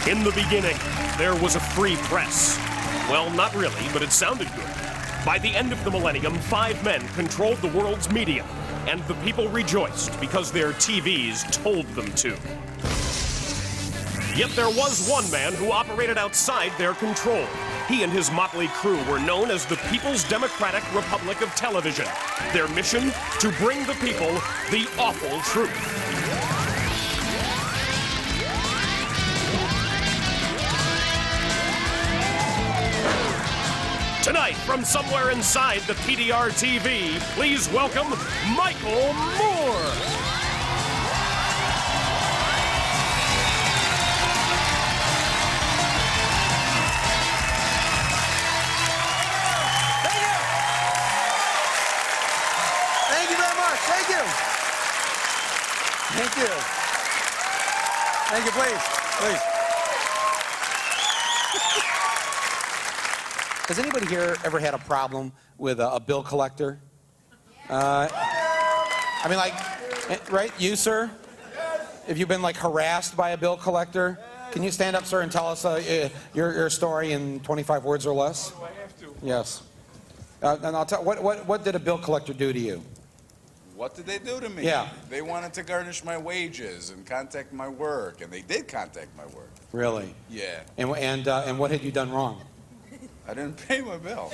In the beginning, there was a free press. Well, not really, but it sounded good. By the end of the millennium, 5 men controlled the world's media, and the people rejoiced because their TVs told them to. Yet there was one man who operated outside their control. He and his motley crew were known as the People's Democratic Republic of Television. Their mission? To bring the people the awful truth. Tonight, from somewhere inside the PDR TV, please welcome Michael Moore. Thank you. Thank you very much. Thank you. Thank you. Thank you, please. Please. Has anybody here ever had a problem with a bill collector? I mean, like, right? You, sir? Have you been, like, harassed by a bill collector? Can you stand up, sir, and tell us your story in 25 words or less? Do I have to? Yes. And I'll tell. What did a bill collector do to you? What did they do to me? Yeah. They wanted to garnish my wages and contact my work, and they did contact my work. Really? Yeah. And what had you done wrong? I didn't pay my bill.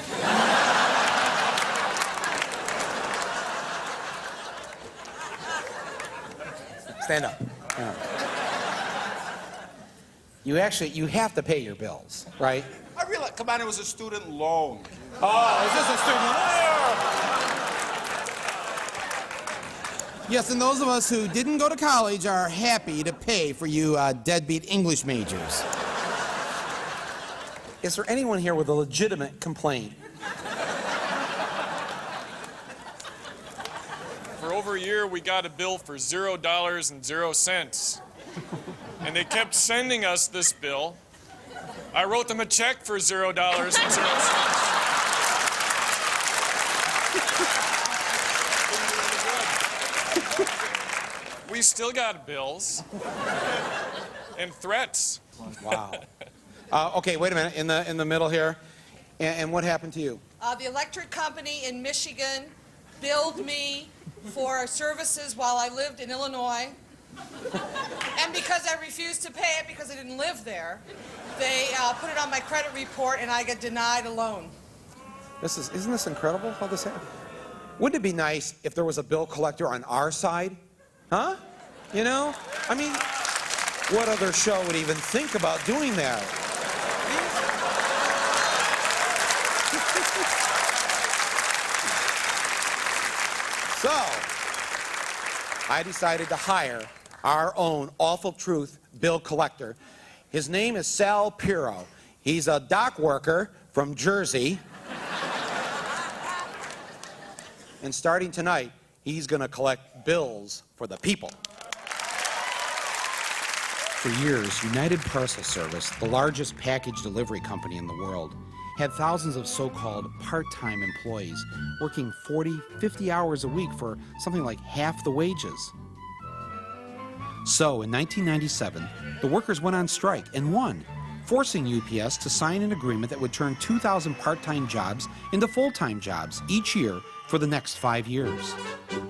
Stand up. Yeah. You have to pay your bills, right? I realized, come on, it was a student loan. Oh, is this a student loan? Yes, and those of us who didn't go to college are happy to pay for you deadbeat English majors. Is there anyone here with a legitimate complaint? For over a year, we got a bill for $0.00. And they kept sending us this bill. I wrote them a check for $0.00. We still got bills and threats. Wow. Okay, wait a minute. In the middle here, and what happened to you? The electric company in Michigan billed me for services while I lived in Illinois. And because I refused to pay it because I didn't live there, they put it on my credit report and I got denied a loan. Isn't this incredible how this happened? Wouldn't it be nice if there was a bill collector on our side? Huh? You know? I mean, what other show would even think about doing that? So, I decided to hire our own Awful Truth bill collector. His name is Sal Piro. He's a dock worker from Jersey. And starting tonight, he's going to collect bills for the people. For years, United Parcel Service, the largest package delivery company in the world, had thousands of so-called part-time employees working 40, 50 hours a week for something like half the wages. So, in 1997, the workers went on strike and won, forcing UPS to sign an agreement that would turn 2,000 part-time jobs into full-time jobs each year for the next 5 years.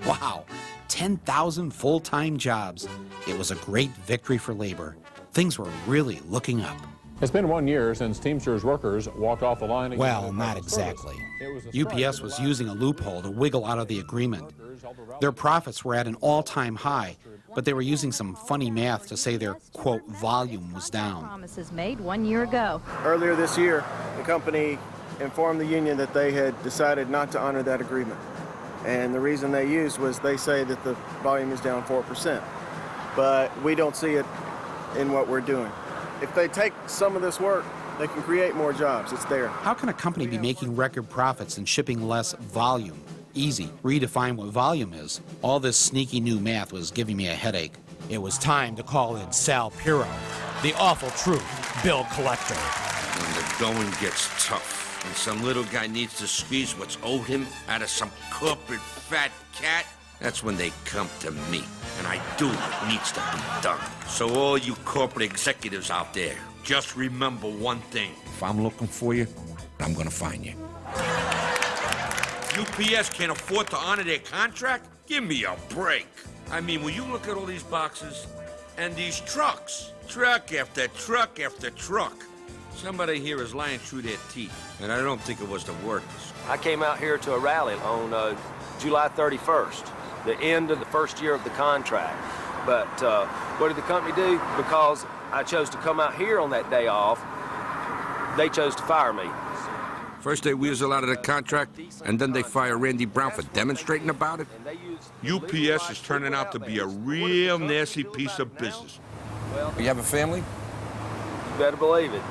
Wow, 10,000 full-time jobs. It was a great victory for labor. Things were really looking up. It's been 1 year since Teamsters workers walked off the line. Well, not exactly. UPS was using a loophole to wiggle out of the agreement. Their profits were at an all-time high, but they were using some funny math to say their, quote, volume was down. Promises made 1 year ago. Earlier this year, the company informed the union that they had decided not to honor that agreement. And the reason they used was they say that the volume is down 4%. But we don't see it in what we're doing. If they take some of this work, they can create more jobs. It's there. How can a company be making record profits and shipping less volume? Easy. Redefine what volume is. All this sneaky new math was giving me a headache. It was time to call in Sal Piro, the Awful Truth bill collector. When the going gets tough and some little guy needs to squeeze what's owed him out of some corporate fat cat, That's when they come to me, and I do what needs to be done. So all you corporate executives out there, just remember one thing. If I'm looking for you, I'm gonna find you. UPS can't afford to honor their contract? Give me a break. I mean, when you look at all these boxes and these trucks, truck after truck after truck, somebody here is lying through their teeth, and I don't think it was the workers. I came out here to a rally on July 31st, the end of the first year of the contract. But what did the company do? Because I chose to come out here on that day off, they chose to fire me. First they weasel out of the contract, and then they fire Randy Brown for demonstrating about it? UPS is turning out to be a real nasty piece of business. You have a family? You better believe it.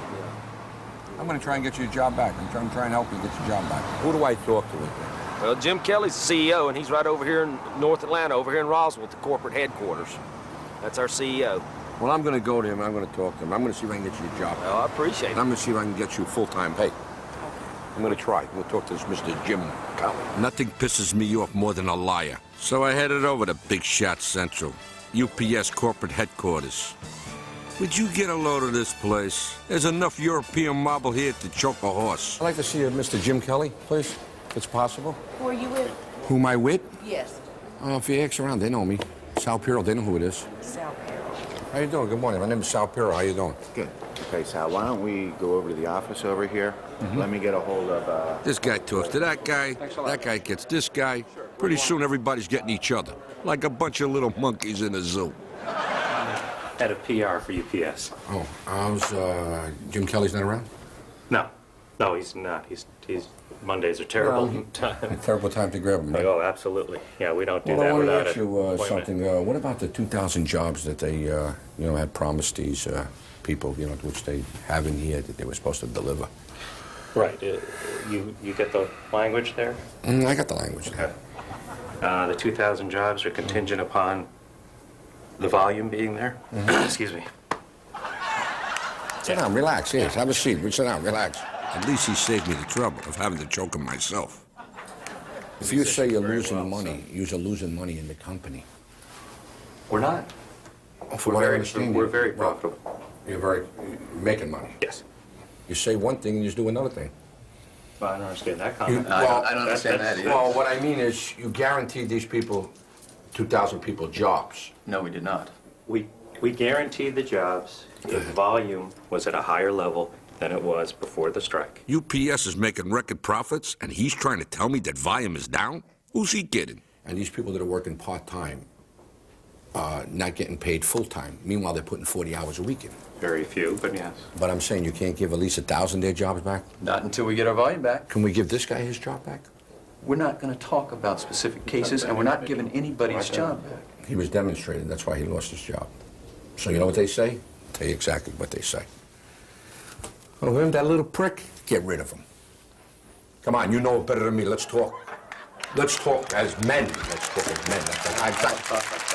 I'm going to try and get you a job back. I'm trying to try and help you get your job back. Who do I talk to? Well, Jim Kelly's the CEO, and he's right over here in North Atlanta, over here in Roswell at the corporate headquarters. That's our CEO. Well, I'm going to go to him. I'm going to talk to him. I'm going to see if I can get you a job. Well, I appreciate it. I'm going to see if I can get you full-time pay. I'm going to try. We'll talk to this Mr. Jim Kelly. Nothing pisses me off more than a liar. So I headed over to Big Shot Central, UPS corporate headquarters. Would you get a load of this place? There's enough European marble here to choke a horse. I'd like to see Mr. Jim Kelly, please, if it's possible. Who are you with? Who am I with? Yes. If you ask around, they know me. Sal Pirro, they know who it is. Sal Pirro. How you doing? Good morning. My name is Sal Pirro. How you doing? Good. Okay, Sal, why don't we go over to the office over here? Let me get a hold of, This guy talks to that guy gets this guy. Pretty soon everybody's getting each other, like a bunch of little monkeys in a zoo. Head of PR for UPS. Oh, how's, Jim Kelly's not around? No, he's not. He's Mondays are terrible time. A terrible time to grab him, right? Oh, absolutely. Yeah, we don't do Well, that I want without to ask you appointment. something. What about the 2,000 jobs that they, had promised these people, which they haven't here, that they were supposed to deliver? Right. You get the language there? I got the language. Okay. The 2,000 jobs are contingent upon the volume being there. Excuse me. Sit down, relax. Yes, have a seat. Sit down, relax. At least he saved me the trouble of having to choke him myself. If you say you're losing money, you're losing money in the company. We're not. From what I understand, we're very profitable. You're making money. Yes. You say one thing and you just do another thing. Well, I don't understand that comment. I don't understand that either. Well, what I mean is you guaranteed these people, 2,000 people, jobs. No, we did not. We guaranteed the jobs if volume was at a higher level than it was before the strike. UPS is making record profits, and he's trying to tell me that volume is down? Who's he kidding? And these people that are working part-time, not getting paid full-time. Meanwhile, they're putting 40 hours a week in. Very few, but yes. But I'm saying you can't give at least 1,000 their jobs back? Not until we get our volume back. Can we give this guy his job back? We're not going to talk about specific cases, and we're not giving anybody's job back. He was demonstrated. That's why he lost his job. So you know what they say? I'll tell you exactly what they say. Oh, him, that little prick? Get rid of him. Come on, you know it better than me. Let's talk. Let's talk as men. Let's talk as men.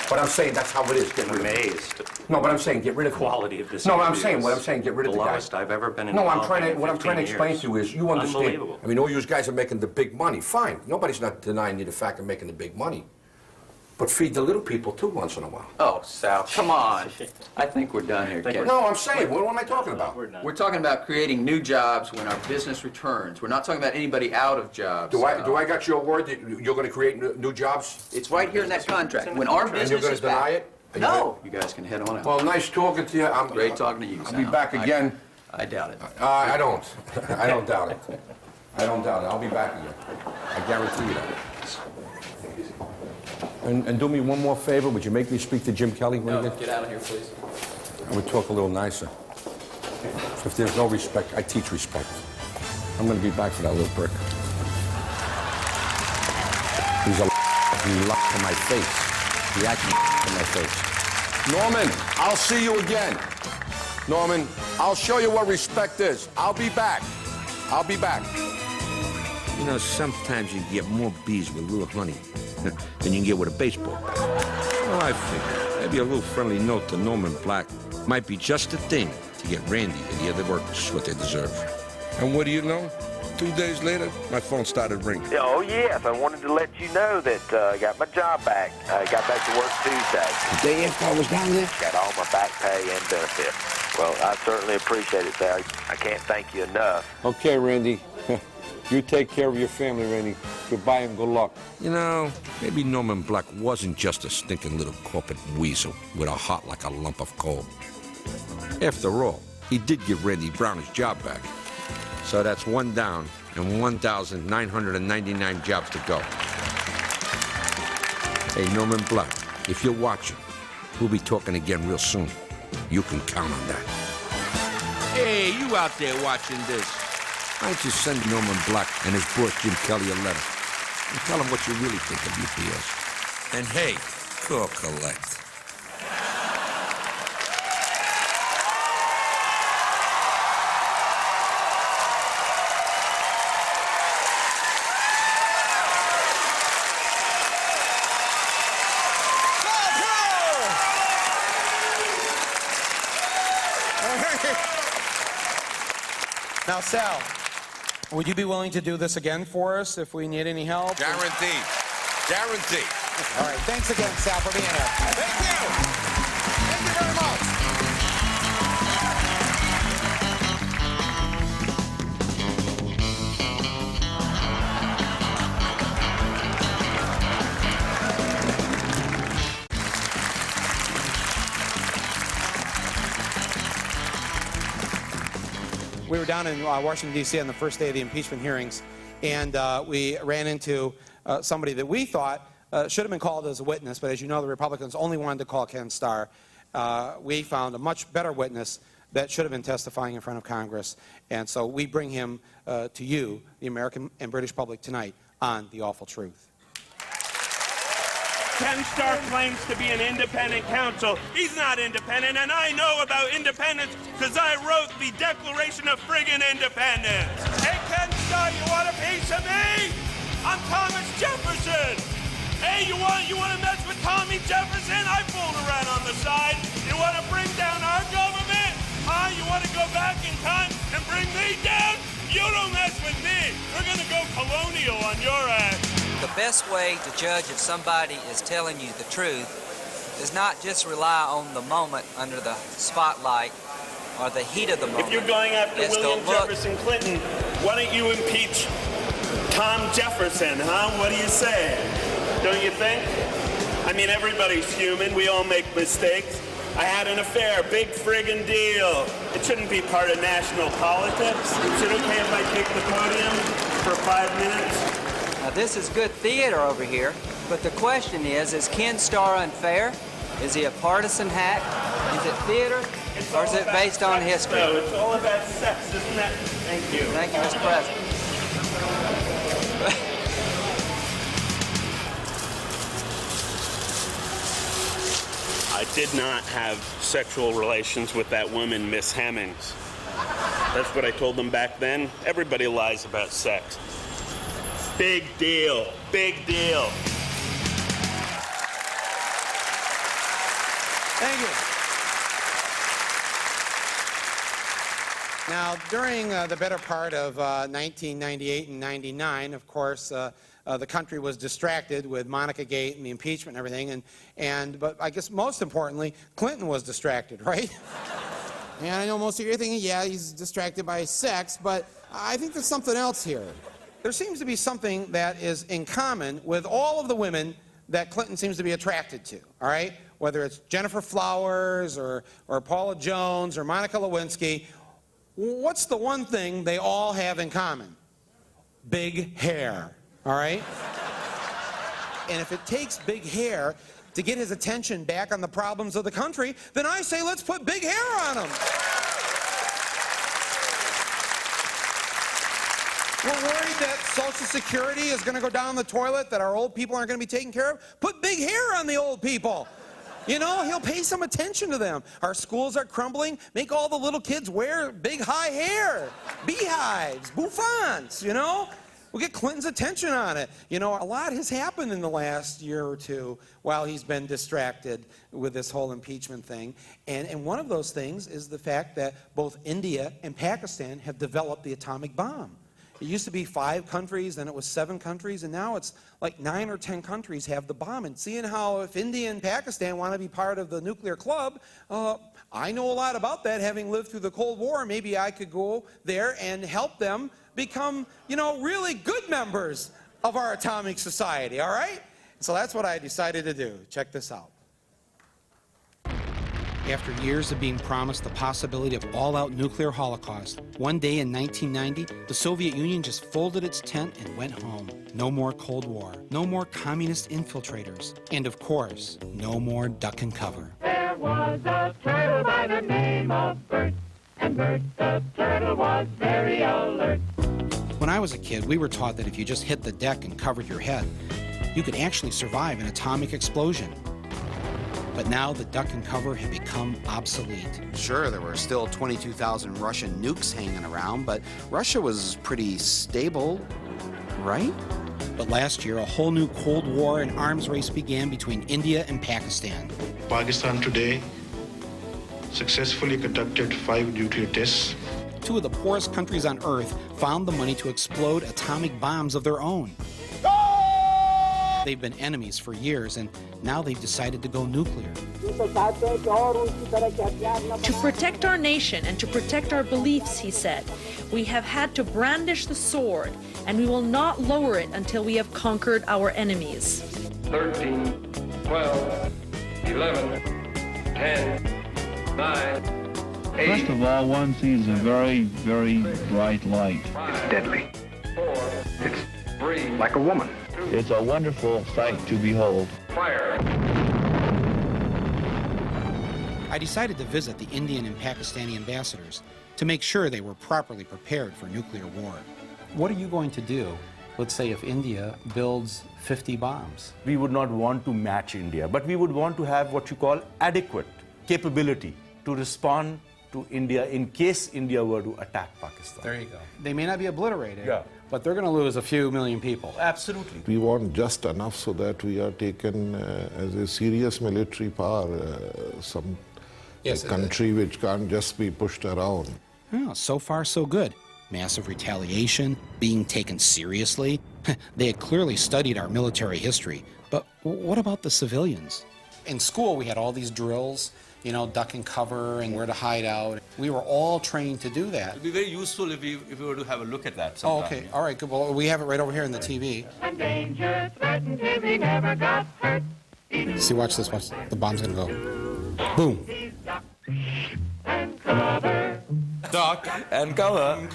But I'm saying that's how it is. Get rid of him. No, but I'm saying get rid of him. Quality of this. No, what I'm saying get rid of the guy. The lowest I've ever been No, involved what I'm trying to explain to you is you understand. Unbelievable. I mean, all you guys are making the big money. Fine. Nobody's not denying you the fact of making the big money. But feed the little people, too, once in a while. Oh, Sal, come on. I think we're done here, Ken. No, I'm saying, what am I talking about? We're talking about creating new jobs when our business returns. We're not talking about anybody out of jobs. Do I got your word that you're going to create new jobs? It's right here in that contract. When our business you're going is to deny back. it? No. You guys can head on out. Well, nice talking to you. Great talking to you, I'll be Sal. back again. I doubt it. I don't. I don't doubt it. I don't doubt it. I'll be back again. I guarantee you that. And do me one more favor. Would you make me speak to Jim Kelly when you Get out of here, please. I would talk a little nicer. If there's no respect, I teach respect. I'm going to be back for that little prick. He's a he luck to my face. He actually to my face. Norman, I'll see you again. Norman, I'll show you what respect is. I'll be back. I'll be back. You know, sometimes you get more bees with a little honey than you can get with a baseball bat. Well, I figured maybe a little friendly note to Norman Black might be just the thing to get Randy and the other workers what they deserve. And what do you know? 2 days later, my phone started ringing. Oh, yes. I wanted to let you know that I got my job back. I got back to work Tuesday. The day after I was down there? Got all my back pay and benefits. Well, I certainly appreciate it, Sal. I can't thank you enough. Okay, Randy. You take care of your family, Randy. Goodbye and good luck. You know, maybe Norman Black wasn't just a stinking little corporate weasel with a heart like a lump of coal. After all, he did give Randy Brown his job back. So that's one down and 1,999 jobs to go. Hey, Norman Black, if you're watching, we'll be talking again real soon. You can count on that. Hey, you out there watching this? Why don't you send Norman Black and his boss Jim Kelly a letter and tell him what you really think of UPS. And hey, call collect. Now, Sal, would you be willing to do this again for us if we need any help? Guaranteed. Guaranteed. All right. Thanks again, Sal, for being here. Thank you. Thank you very much. We were down in Washington, D.C. on the first day of the impeachment hearings, and we ran into somebody that we thought should have been called as a witness, but as you know, the Republicans only wanted to call Ken Starr. We found a much better witness that should have been testifying in front of Congress, and so we bring him to you, the American and British public, tonight on The Awful Truth. Ken Starr claims to be an independent counsel. He's not independent, and I know about independence because I wrote the Declaration of Friggin' Independence. Hey, Ken Starr, you want a piece of me? I'm Thomas Jefferson. Hey, you want to mess with Tommy Jefferson? I fooled around on the side. You want to bring down our government? Huh? You want to go back in time and bring me down? You don't mess with me. We're going to go colonial on your ass. The best way to judge if somebody is telling you the truth is not just rely on the moment under the spotlight or the heat of the moment. If you're going after William Jefferson Clinton, why don't you impeach Tom Jefferson, huh? What do you say? Don't you think? I mean, everybody's human. We all make mistakes. I had an affair, big friggin' deal. It shouldn't be part of national politics. Is it okay if I take the podium for 5 minutes? Now, this is good theater over here, but the question is Ken Starr unfair? Is he a partisan hack? Is it theater, or is it based on history? No, it's all about sex, isn't it? Thank you. Thank you, Mr. President. I did not have sexual relations with that woman, Miss Hemmings. That's what I told them back then. Everybody lies about sex. Big deal. Big deal. Thank you. Now, during the better part of 1998 and 99, of course, the country was distracted with Monica Gate and the impeachment and everything, but I guess most importantly, Clinton was distracted, right? And I know most of you are thinking, yeah, he's distracted by sex, but I think there's something else here. There seems to be something that is in common with all of the women that Clinton seems to be attracted to, all right? Whether it's Jennifer Flowers or Paula Jones or Monica Lewinsky, what's the one thing they all have in common? Big hair, all right? And if it takes big hair to get his attention back on the problems of the country, then I say let's put big hair on him. We're worried that Social Security is going to go down the toilet, that our old people aren't going to be taken care of. Put big hair on the old people. You know, he'll pay some attention to them. Our schools are crumbling. Make all the little kids wear big high hair. Beehives, bouffants, you know. We'll get Clinton's attention on it. You know, a lot has happened in the last year or two while he's been distracted with this whole impeachment thing. And one of those things is the fact that both India and Pakistan have developed the atomic bomb. It used to be 5 countries, then it was 7 countries, and now it's like 9 or 10 countries have the bomb. And seeing how if India and Pakistan want to be part of the nuclear club, I know a lot about that, having lived through the Cold War. Maybe I could go there and help them become, really good members of our atomic society, all right? So that's what I decided to do. Check this out. After years of being promised the possibility of all-out nuclear holocaust, one day in 1990, the Soviet Union just folded its tent and went home. No more Cold War, no more communist infiltrators, and of course, no more duck and cover. There was a turtle by the name of Bert, and Bert the turtle was very alert. When I was a kid, we were taught that if you just hit the deck and covered your head, you could actually survive an atomic explosion. But now the duck and cover had become obsolete. Sure, there were still 22,000 Russian nukes hanging around, but Russia was pretty stable, right? But last year, a whole new Cold War and arms race began between India and Pakistan. Pakistan today successfully conducted 5 nuclear tests. 2 of the poorest countries on Earth found the money to explode atomic bombs of their own. They've been enemies for years, and now they've decided to go nuclear. To protect our nation and to protect our beliefs, he said, we have had to brandish the sword, and we will not lower it until we have conquered our enemies. 13, 12, 11, 10, 9, 8. First of all, one sees a very, very bright light. It's deadly. 4, it's 3, like a woman. It's a wonderful sight to behold. Fire. I decided to visit the Indian and Pakistani ambassadors to make sure they were properly prepared for nuclear war. What are you going to do, let's say, if India builds 50 bombs? We would not want to match India, but we would want to have what you call adequate capability to respond to India in case India were to attack Pakistan. There you go. They may not be obliterated, yeah, but they're going to lose a few million people. Absolutely. We want just enough so that we are taken as a serious military power, some country which can't just be pushed around. Oh, so far so good. Massive retaliation, being taken seriously. They had clearly studied our military history. But what about the civilians? In school, we had all these drills, duck and cover and where to hide out. We were all trained to do that. It would be very useful if we were to have a look at that sometime. Oh, okay. All right, good. Well, we have it right over here in the TV. And danger threatened him, he never got hurt. See, watch this. Watch. The bomb's going to go. Boom. Duck and cover.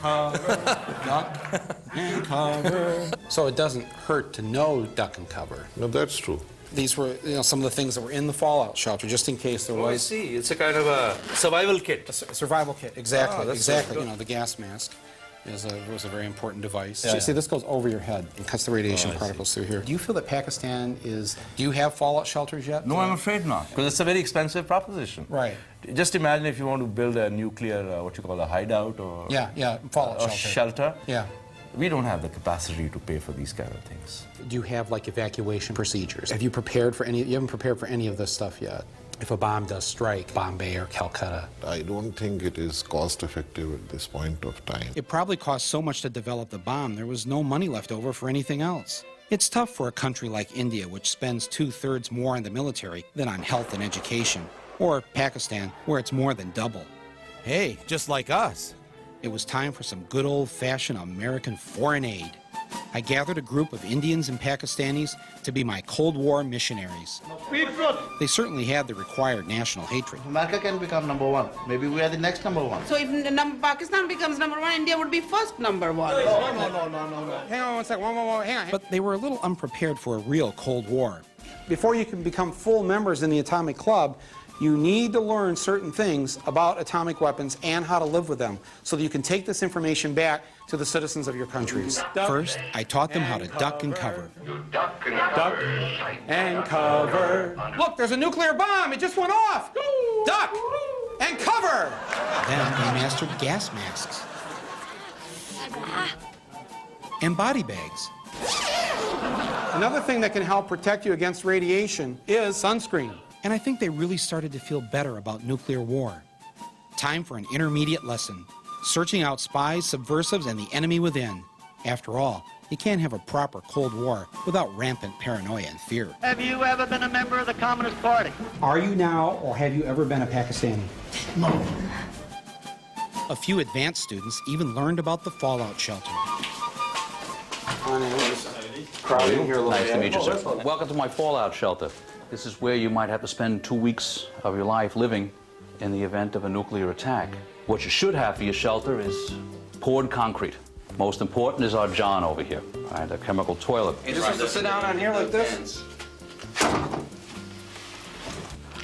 Duck and cover. So it doesn't hurt to know duck and cover. No, that's true. These were, some of the things that were in the fallout shelter, just in case there was. I see. It's a kind of a survival kit. A survival kit, exactly. Oh, exactly. The gas mask was a very important device. Yeah, See, this goes over your head and cuts the radiation particles through here. Do you feel that Pakistan is? Do you have fallout shelters yet? No, I'm afraid not, because it's a very expensive proposition. Right. Just imagine if you want to build a nuclear, what you call a hideout or fallout shelter. Yeah. We don't have the capacity to pay for these kind of things. Do you have evacuation procedures? Have you prepared for any? You haven't prepared for any of this stuff yet. If a bomb does strike Bombay or Calcutta. I don't think it is cost effective at this point of time. It probably cost so much to develop the bomb, there was no money left over for anything else. It's tough for a country like India, which spends 2/3 more on the military than on health and education. Or Pakistan, where it's more than double. Hey, just like us. It was time for some good old-fashioned American foreign aid. I gathered a group of Indians and Pakistanis to be my Cold War missionaries. They certainly had the required national hatred. America can become number one. Maybe we are the next number one. So if Pakistan becomes number one, India would be first number one. No. Hang on one second. Whoa, hang on. But they were a little unprepared for a real Cold War. Before you can become full members in the Atomic Club, you need to learn certain things about atomic weapons and how to live with them so that you can take this information back to the citizens of your countries. First, I taught them how to duck and cover. Duck and cover. Look, there's a nuclear bomb. It just went off. Duck and cover. Then they mastered gas masks and body bags. Another thing that can help protect you against radiation is sunscreen. And I think they really started to feel better about nuclear war. Time for an intermediate lesson, searching out spies, subversives, and the enemy within. After all, you can't have a proper Cold War without rampant paranoia and fear. Have you ever been a member of the Communist Party? Are you now, or have you ever been a Pakistani? No. A few advanced students even learned about the fallout shelter. Nice to meet you, sir. Welcome to my fallout shelter. This is where you might have to spend 2 weeks of your life living in the event of a nuclear attack. What you should have for your shelter is poured concrete. Most important is our John over here, all right, a chemical toilet. You're supposed to sit down on here like this?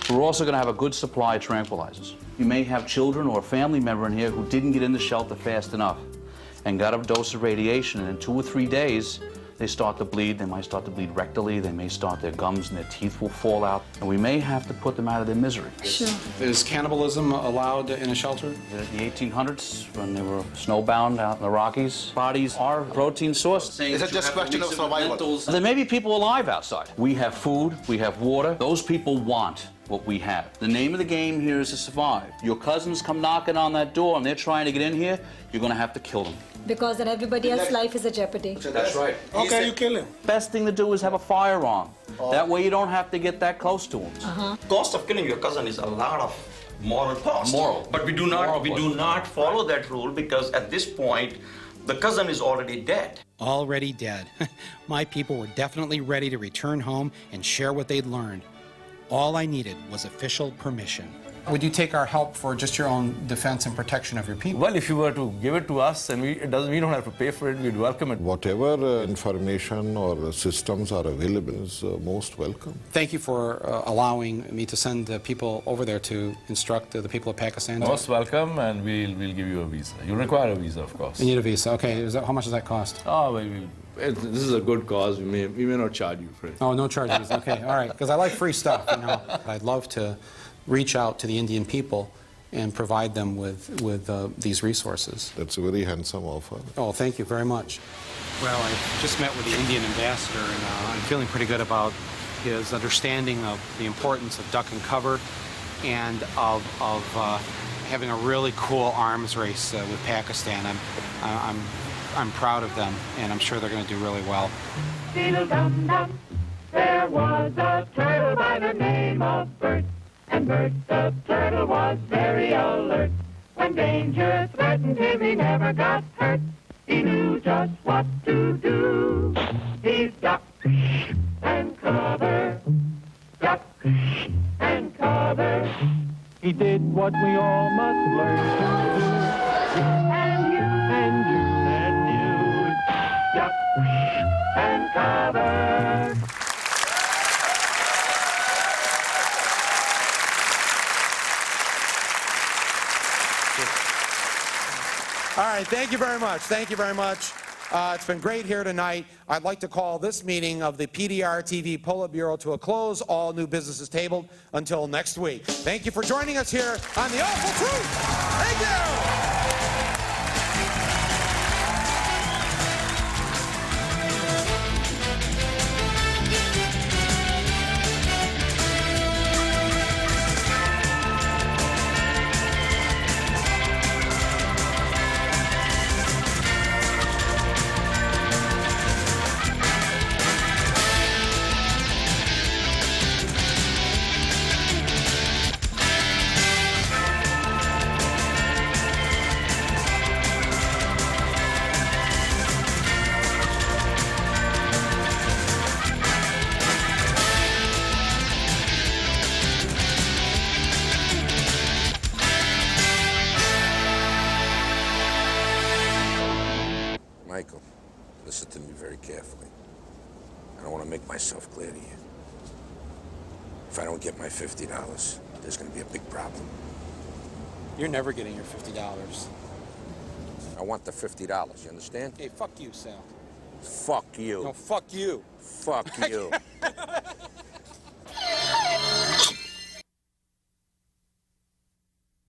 We're also going to have a good supply of tranquilizers. You may have children or a family member in here who didn't get in the shelter fast enough and got a dose of radiation, and in 2 or 3 days, they start to bleed. They might start to bleed rectally. They may start, their gums and their teeth will fall out, and we may have to put them out of their misery. Sure. Is cannibalism allowed in a shelter? In the 1800s, when they were snowbound out in the Rockies, bodies are a protein source. Is it just a question of survival? There may be people alive outside. We have food, we have water. Those people want what we have. The name of the game here is to survive. Your cousins come knocking on that door and they're trying to get in here, you're going to have to kill them. Because then everybody else's life is a jeopardy. That's right. Okay, you kill him. Best thing to do is have a firearm. That way you don't have to get that close to them. Cost of killing your cousin is a lot of moral cost. But we do not follow that rule because at this point, the cousin is already dead. Already dead. My people were definitely ready to return home and share what they'd learned. All I needed was official permission. Would you take our help for just your own defense and protection of your people? Well, if you were to give it to us and we don't have to pay for it, we'd welcome it. Whatever information or systems are available is most welcome. Thank you for allowing me to send people over there to instruct the people of Pakistan. Most welcome, and we'll give you a visa. You require a visa, of course. You need a visa. Okay. How much does that cost? Oh, well, this is a good cause. We may not charge you for it. Oh, no charges. Okay. All right. Because I like free stuff, you know. I'd love to reach out to the Indian people and provide them with these resources. That's a very handsome offer. Oh, thank you very much. Well, I just met with the Indian ambassador, and I'm feeling pretty good about his understanding of the importance of duck and cover and of having a really cool arms race with Pakistan. I'm proud of them, and I'm sure they're going to do really well. Dum-dum, there was a turtle by the name of Bert. And Bert the turtle was very alert. When danger threatened him, he never got hurt. He knew just what to do. He ducked and covered, ducked and covered. He did what we all must learn to do. And you, duck and cover. All right, thank you very much. Thank you very much. It's been great here tonight. I'd like to call this meeting of the PDR TV Politburo to a close. All new business is tabled until next week. Thank you for joining us here on The Awful Truth. Thank you. Michael, listen to me very carefully. I don't want to make myself clear to you. If I don't get my $50, there's going to be a big problem. You're never getting your $50. I want the $50, you understand? Hey, fuck you, Sal. Fuck you. No, fuck you. Fuck you.